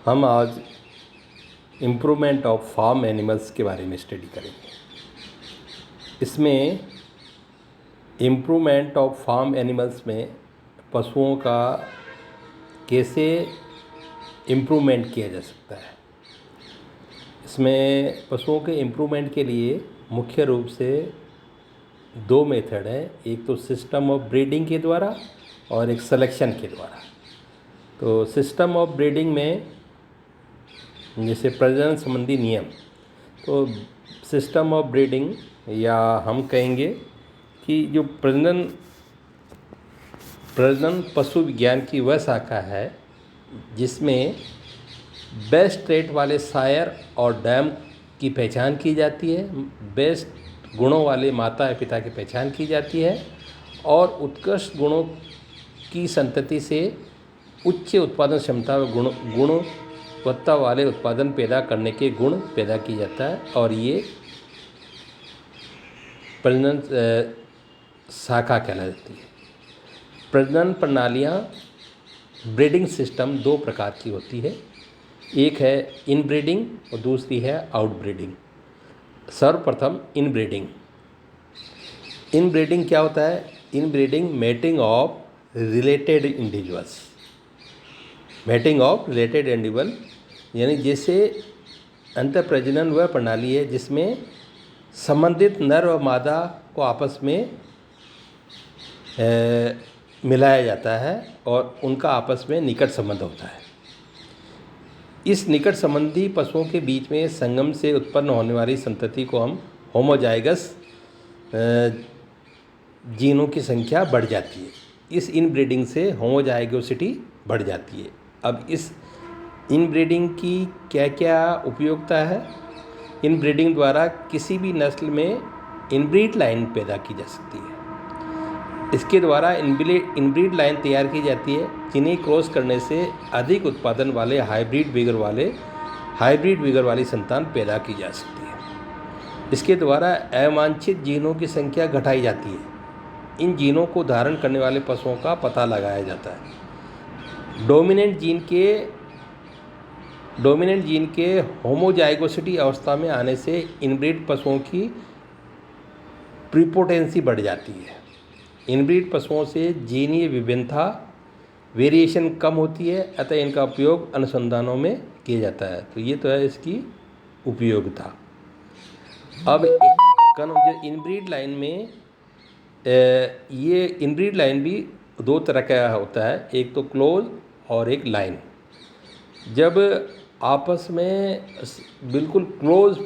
हम आज improvement of farm animals के बारे में स्टडी करेंगे। इसमें इम्प्रूवमेंट ऑफ फार्म एनिमल्स में पशुओं का कैसे इम्प्रूवमेंट किया जा सकता है। इसमें पशुओं के इम्प्रूवमेंट के लिए मुख्य रूप से दो मेथड हैं, एक तो सिस्टम ऑफ ब्रीडिंग के द्वारा और एक सिलेक्शन के द्वारा। तो सिस्टम ऑफ ब्रीडिंग में जैसे प्रजनन संबंधी नियम, तो सिस्टम ऑफ ब्रीडिंग या हम कहेंगे कि जो प्रजनन पशु विज्ञान की वह शाखा है जिसमें बेस्ट ट्रेट वाले सायर और डैम की पहचान की जाती है, बेस्ट गुणों वाले माता या पिता की पहचान की जाती है और उत्कृष्ट गुणों की संतति से उच्च उत्पादन क्षमता व गुणवत्ता वाले उत्पादन पैदा करने के गुण पैदा किया जाता है। और ये प्रजनन शाखा कहलाती है। प्रजनन प्रणालियाँ ब्रीडिंग सिस्टम दो प्रकार की होती है, एक है इन ब्रीडिंग और दूसरी है आउट ब्रीडिंग। सर्वप्रथम इन ब्रीडिंग क्या होता है? इन breeding mating of related individuals, यानी जैसे अंतःप्रजनन वह प्रणाली है जिसमें संबंधित नर व मादा को आपस में मिलाया जाता है और उनका आपस में निकट संबंध होता है। इस निकट संबंधी पशुओं के बीच में संगम से उत्पन्न होने वाली संतति को हम होमोजाइगस जीनों की संख्या बढ़ जाती है। इस इनब्रीडिंग से होमोजाइगोसिटी बढ़ जाती है। अब इस इनब्रीडिंग की क्या क्या उपयोगिता है? इनब्रीडिंग द्वारा किसी भी नस्ल में इनब्रीड लाइन पैदा की जा सकती है। इसके द्वारा इनब्रीड लाइन तैयार की जाती है जिन्हें क्रॉस करने से अधिक उत्पादन वाले हाइब्रिड वीगर वाली संतान पैदा की जा सकती है। इसके द्वारा अवांछित जीनों की संख्या घटाई जाती है। इन जीनों को धारण करने वाले पशुओं का पता लगाया जाता है। डोमिनेंट जीन के होमोजाइगोसिटी अवस्था में आने से इनब्रीड पशुओं की प्रीपोटेंसी बढ़ जाती है। इनब्रीड पशुओं से जीनीय विभिन्नता वेरिएशन कम होती है, अतः इनका उपयोग अनुसंधानों में किया जाता है। तो ये तो है इसकी उपयोगिता। अब जो इनब्रीड लाइन में ये इनब्रीड लाइन भी दो तरह का होता है, एक तो क्लोज और एक लाइन। जब आपस में बिल्कुल क्लोज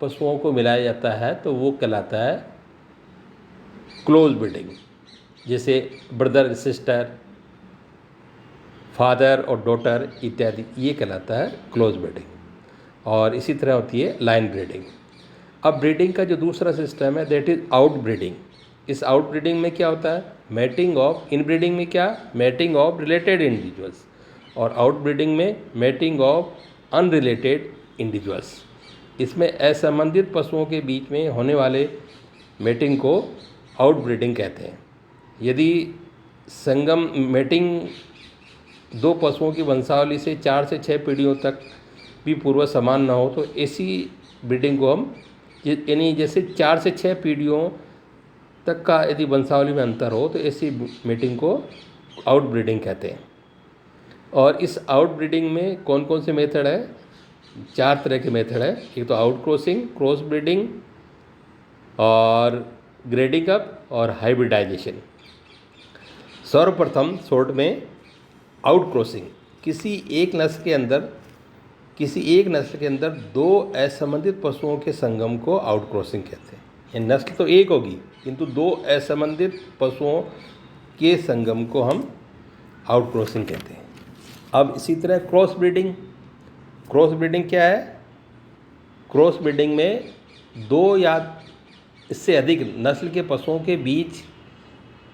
पशुओं को मिलाया जाता है तो वो कहलाता है क्लोज ब्रीडिंग। जैसे ब्रदर सिस्टर, फादर और डॉटर इत्यादि, ये कहलाता है क्लोज ब्रीडिंग। और इसी तरह होती है लाइन ब्रीडिंग। अब ब्रीडिंग का जो दूसरा सिस्टम है दैट इज़ आउट ब्रीडिंग। इस आउट ब्रीडिंग में क्या होता है? मैटिंग ऑफ, इन ब्रीडिंग में क्या? मैटिंग ऑफ रिलेटेड इंडिविजुअल्स, और आउट ब्रीडिंग में मैटिंग ऑफ अनरिलेटेड इंडिविजुअल्स। इसमें असंबंधित पशुओं के बीच में होने वाले मैटिंग को आउट ब्रीडिंग कहते हैं। यदि संगम मैटिंग दो पशुओं की वंशावली से 4 से 6 पीढ़ियों तक भी पूर्वज समान न हो तो ऐसी ब्रीडिंग को हम, यानी जैसे 4 से 6 पीढ़ियों तक का यदि वंशावली में अंतर हो तो ऐसी मीटिंग को आउट ब्रीडिंग कहते हैं। और इस आउट ब्रीडिंग में कौन कौन से मेथड है? 4 तरह के मेथड है। एक तो आउट क्रॉसिंग, क्रॉस ब्रीडिंग और ग्रेडिंग अप और हाइब्रिडाइजेशन। सर्वप्रथम शॉर्ट में आउट क्रॉसिंग। किसी एक नस्ल के अंदर दो असंबंधित पशुओं के संगम को आउट क्रॉसिंग कहते हैं। ये नस्ल तो एक होगी किंतु दो असंबंधित पशुओं के संगम को हम आउट क्रॉसिंग कहते हैं। अब इसी तरह क्रॉस ब्रीडिंग क्या है? क्रॉस ब्रीडिंग में दो या इससे अधिक नस्ल के पशुओं के बीच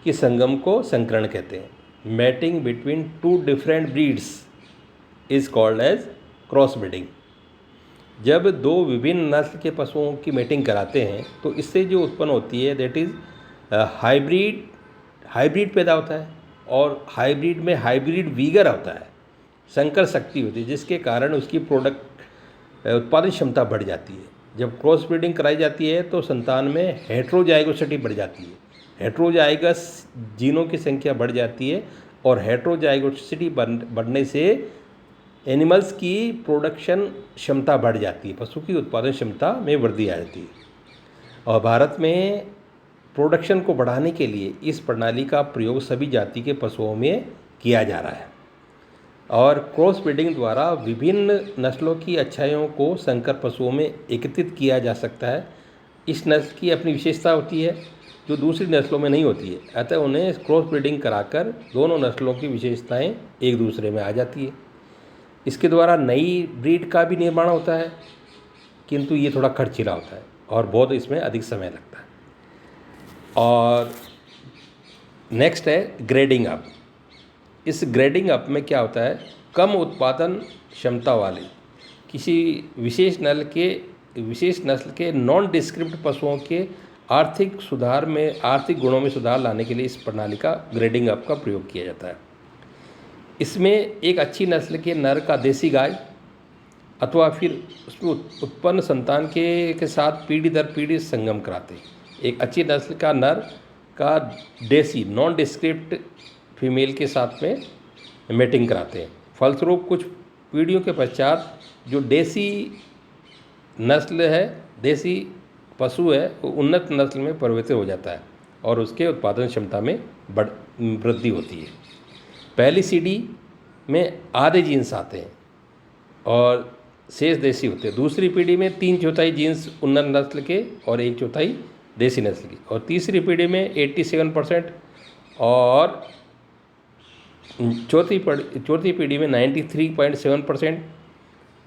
के संगम को संकरण कहते हैं। Mating between 2 different breeds is called as cross breeding. जब दो विभिन्न नस्ल के पशुओं की मैटिंग कराते हैं तो इससे जो उत्पन्न होती है दैट इज़ हाइब्रिड पैदा होता है, और हाइब्रिड में हाइब्रिड वीगर होता है। संकर शक्ति होती है, जिसके कारण उसकी उत्पादन क्षमता बढ़ जाती है। जब क्रॉस ब्रीडिंग कराई जाती है तो संतान में हेट्रोजाइगोसिटी बढ़ जाती है, हेट्रोजाइगस जीनों की संख्या बढ़ जाती है, और हेट्रोजाइगोसिटी बढ़ने से एनिमल्स की प्रोडक्शन क्षमता बढ़ जाती है, पशु की उत्पादन क्षमता में वृद्धि आ जाती है। और भारत में प्रोडक्शन को बढ़ाने के लिए इस प्रणाली का प्रयोग सभी जाति के पशुओं में किया जा रहा है, और क्रॉस ब्रीडिंग द्वारा विभिन्न नस्लों की अच्छाइयों को संकर पशुओं में एकत्रित किया जा सकता है। इस नस्ल की अपनी विशेषता होती है जो दूसरी नस्लों में नहीं होती है, अतः उन्हें क्रॉस ब्रीडिंग कराकर दोनों नस्लों की विशेषताएं एक दूसरे में आ जाती है। इसके द्वारा नई ब्रीड का भी निर्माण होता है, किंतु ये थोड़ा खर्चीला होता है और बहुत इसमें अधिक समय लगता है। और नेक्स्ट है ग्रेडिंग अप। इस ग्रेडिंग अप में क्या होता है, कम उत्पादन क्षमता वाले किसी विशेष नस्ल के नॉन डिस्क्रिप्ट पशुओं के आर्थिक गुणों में सुधार लाने के लिए इस प्रणाली का ग्रेडिंग अप का प्रयोग किया जाता है। इसमें एक अच्छी नस्ल के नर का देसी गाय अथवा फिर उसमें उत्पन्न संतान के साथ पीढ़ी दर पीढ़ी संगम कराते हैं। एक अच्छी नस्ल का नर का देसी नॉन डिस्क्रिप्ट फीमेल के साथ में मेटिंग कराते हैं। फलस्वरूप कुछ पीढ़ियों के पश्चात जो देसी नस्ल है, देसी पशु है, वो उन्नत नस्ल में परिवर्तित हो जाता है और उसके उत्पादन क्षमता में वृद्धि होती है। पहली सीढ़ी में आधे जीन्स आते हैं और शेष देसी होते हैं। दूसरी पीढ़ी में 3/4 जीन्स उन्नत नस्ल के और 1/4 देसी नस्ल की, और तीसरी पीढ़ी में 87% और चौथी पीढ़ी में 93.7%।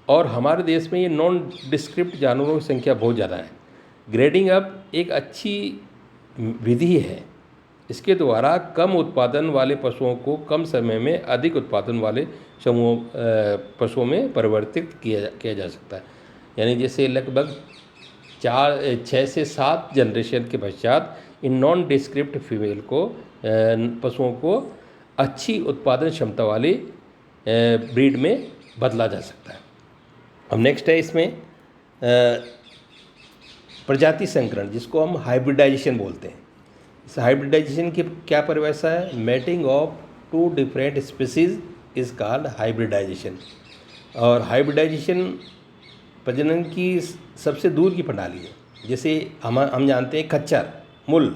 और हमारे देश में ये नॉन डिस्क्रिप्ट जानवरों की संख्या बहुत ज़्यादा है। ग्रेडिंग अप एक अच्छी विधि है। इसके द्वारा कम उत्पादन वाले पशुओं को कम समय में अधिक उत्पादन वाले पशुओं में परिवर्तित किया जा सकता है। यानी जैसे लगभग 6 से 7 जनरेशन के पश्चात इन नॉन डिस्क्रिप्ट फीमेल को पशुओं को अच्छी उत्पादन क्षमता वाली ब्रीड में बदला जा सकता है। अब नेक्स्ट है इसमें प्रजाति संकरण, जिसको हम हाइब्रिडाइजेशन बोलते हैं। इस हाइब्रिडाइजेशन की क्या परिभाषा है, mating of 2 different species is called hybridization. और हाइब्रिडाइजेशन प्रजनन की सबसे दूर की प्रणाली है। जैसे हम जानते हैं खच्चर, मुल,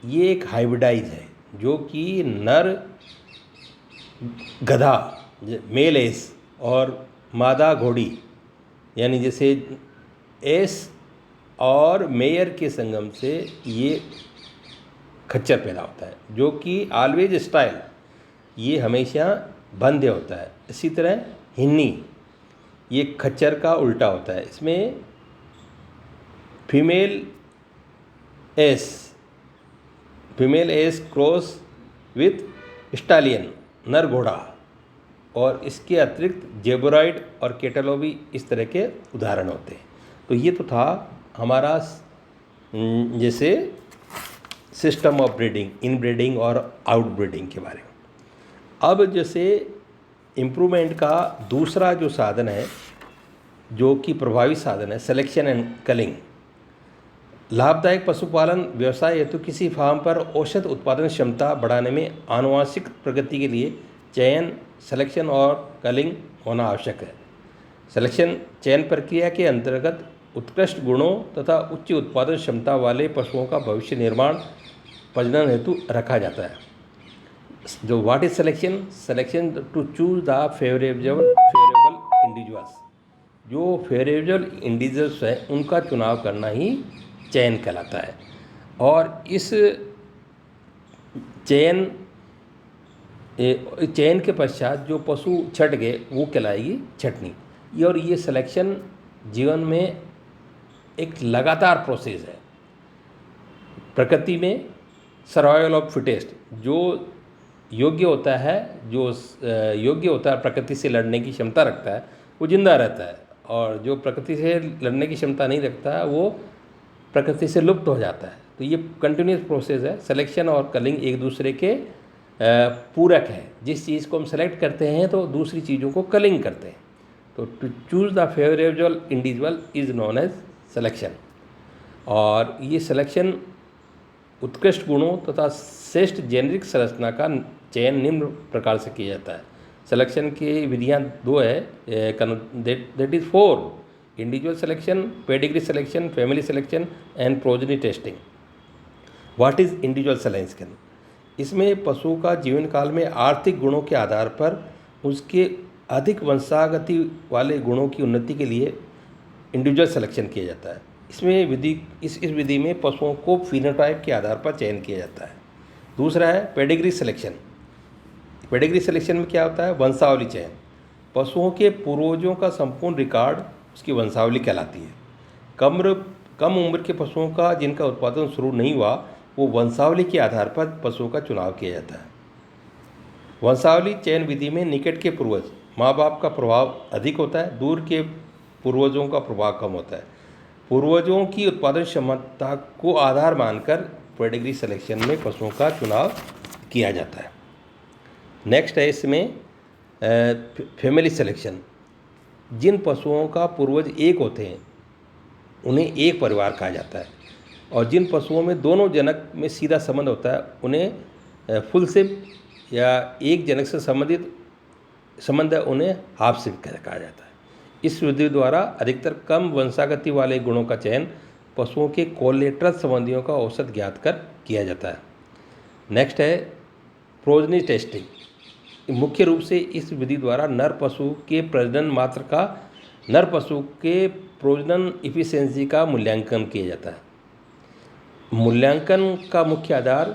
ये एक हाइब्रिडाइज है जो कि नर गधा मेल एस और मादा घोड़ी, यानी जैसे एस और मेयर के संगम से ये खच्चर पैदा होता है, जो कि ऑलवेज स्टाइल, ये हमेशा बंध्य होता है। इसी तरह हिन्नी, ये खच्चर का उल्टा होता है। इसमें female S cross with stallion, नर घोड़ा, और इसके अतिरिक्त जेबोराइड और केटलोवी इस तरह के उदाहरण होते हैं। तो ये तो था हमारा जैसे system of breeding, in breeding और आउट ब्रीडिंग के बारे में। अब जैसे इम्प्रूवमेंट का दूसरा जो साधन है, जो कि प्रभावी साधन है, सिलेक्शन एंड कलिंग। लाभदायक पशुपालन व्यवसाय हेतु किसी फार्म पर औसत उत्पादन क्षमता बढ़ाने में आनुवांशिक प्रगति के लिए चयन, सिलेक्शन और कलिंग होना आवश्यक है। सिलेक्शन चयन प्रक्रिया के अंतर्गत उत्कृष्ट गुणों तथा उच्च उत्पादन क्षमता वाले पशुओं का भविष्य निर्माण प्रजनन हेतु रखा जाता है। जो what is selection to choose the favourable individuals. जो फेवरेबल इंडिविजुअल्स है उनका चुनाव करना ही चयन कहलाता है। और इस चयन के पश्चात जो पशु छट गए वो कहलाएगी छटनी। और ये सिलेक्शन जीवन में एक लगातार प्रोसेस है। प्रकृति में सर्वाइवल ऑफ फिटेस्ट, जो योग्य होता है प्रकृति से लड़ने की क्षमता रखता है, वो जिंदा रहता है, और जो प्रकृति से लड़ने की क्षमता नहीं रखता है वो प्रकृति से लुप्त हो जाता है। तो ये कंटिन्यूस प्रोसेस है। सिलेक्शन और कलिंग एक दूसरे के पूरक है। जिस चीज़ को हम सेलेक्ट करते हैं तो दूसरी चीज़ों को कलिंग करते हैं। तो to choose the favourable individual is known as selection. और ये सिलेक्शन उत्कृष्ट गुणों तथा श्रेष्ठ जेनेरिक संरचना का चयन निम्न प्रकार से किया जाता है। सिलेक्शन की विधियाँ दो है, that is 4: individual selection, pedigree selection, family selection and progeny testing. What is individual selection? इसमें पशु का जीवन काल में आर्थिक गुणों के आधार पर उसके अधिक वंशागति वाले गुणों की उन्नति के लिए इंडिविजुअल सिलेक्शन किया जाता है। इस विधि में पशुओं को फिनोटाइप के आधार पर चयन किया जाता है। दूसरा है पेडिग्री सिलेक्शन। पेडिग्री सिलेक्शन में क्या होता है? वंशावली चयन। पशुओं के पूर्वजों का संपूर्ण रिकॉर्ड उसकी वंशावली कहलाती है। कम उम्र के पशुओं का जिनका उत्पादन शुरू नहीं हुआ, वो वंशावली के आधार पर पशुओं का चुनाव किया जाता है। वंशावली चयन विधि में निकट के पूर्वज माँ बाप का प्रभाव अधिक होता है, दूर के पूर्वजों का प्रभाव कम होता है। पूर्वजों की उत्पादन क्षमता को आधार मानकर पेडिग्री सिलेक्शन में पशुओं का चुनाव किया जाता है। नेक्स्ट है इसमें फैमिली सिलेक्शन। जिन पशुओं का पूर्वज एक होते हैं उन्हें एक परिवार कहा जाता है, और जिन पशुओं में दोनों जनक में सीधा संबंध होता है उन्हें फुल सिप या एक जनक से संबंध है उन्हें हाफ सिप कहा जाता है। इस विधि द्वारा अधिकतर कम वंशागति वाले गुणों का चयन पशुओं के कोलेटरल संबंधियों का औसत ज्ञात कर किया जाता है। नेक्स्ट है प्रोजनी टेस्टिंग। मुख्य रूप से इस विधि द्वारा नर पशु के प्रजनन इफिशियंसी का मूल्यांकन किया जाता है। मूल्यांकन का मुख्य आधार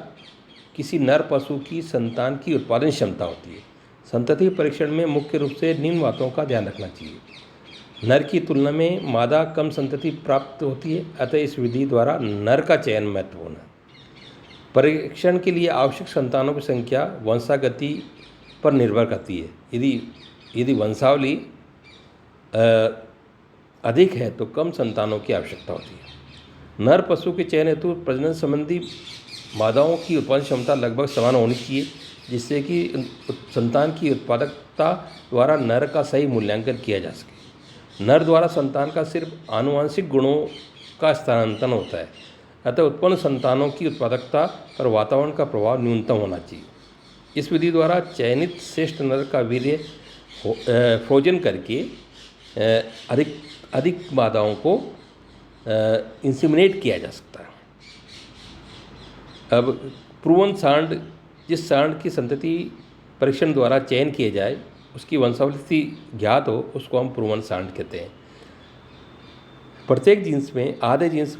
किसी नर पशु की संतान की उत्पादन क्षमता होती है। संतति परीक्षण में मुख्य रूप से निम्न बातों का ध्यान रखना चाहिए। नर की तुलना में मादा कम संतति प्राप्त होती है, अतः इस विधि द्वारा नर का चयन महत्वपूर्ण है। परीक्षण के लिए आवश्यक संतानों की संख्या वंशागति पर निर्भर करती है। यदि वंशावली अधिक है तो कम संतानों की आवश्यकता होती है। नर पशु के चयन हेतु प्रजनन संबंधी मादाओं की उत्पादन क्षमता लगभग समान होनी चाहिए, जिससे कि संतान की उत्पादकता द्वारा नर का सही मूल्यांकन किया जा सके। नर द्वारा संतान का सिर्फ आनुवंशिक गुणों का स्थानांतरण होता है, अतः उत्पन्न संतानों की उत्पादकता पर वातावरण का प्रभाव न्यूनतम होना चाहिए। इस विधि द्वारा चयनित श्रेष्ठ नर का वीर्य फ्रोजन करके अधिक मादाओं को इंसिमिनेट किया जा सकता है। अब प्रूवन सांड, जिस सांड की संतति परीक्षण द्वारा चयन किए जाए, उसकी वंशावली ज्ञात हो, उसको हम प्रूवन सांड कहते हैं। प्रत्येक जीन्स में आधे जीन्स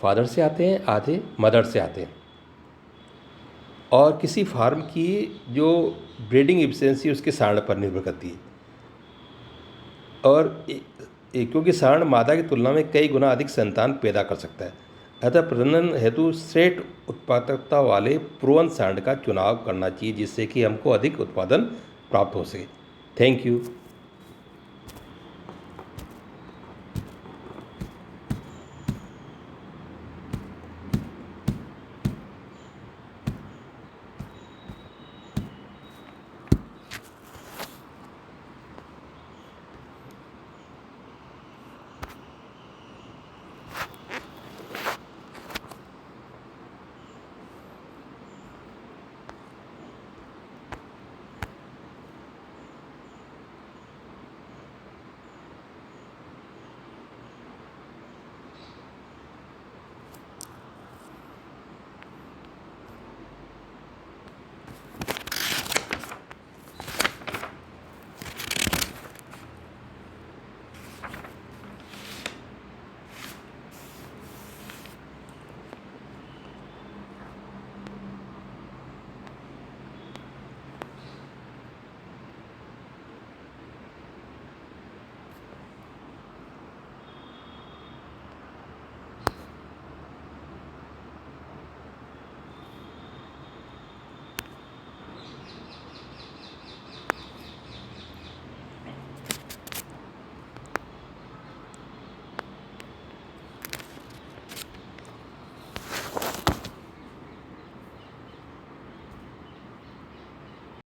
फादर से आते हैं, आधे मदर से आते हैं, और किसी फार्म की जो ब्रीडिंग एफिशिएंसी उसके सांड पर निर्भर करती है। और क्योंकि सांड मादा की तुलना में कई गुना अधिक संतान पैदा कर सकता है, अतः प्रजनन हेतु श्रेष्ठ उत्पादकता वाले प्रूवन सांड का चुनाव करना चाहिए, जिससे कि हमको अधिक उत्पादन प्राप्त हो सके। Thank you.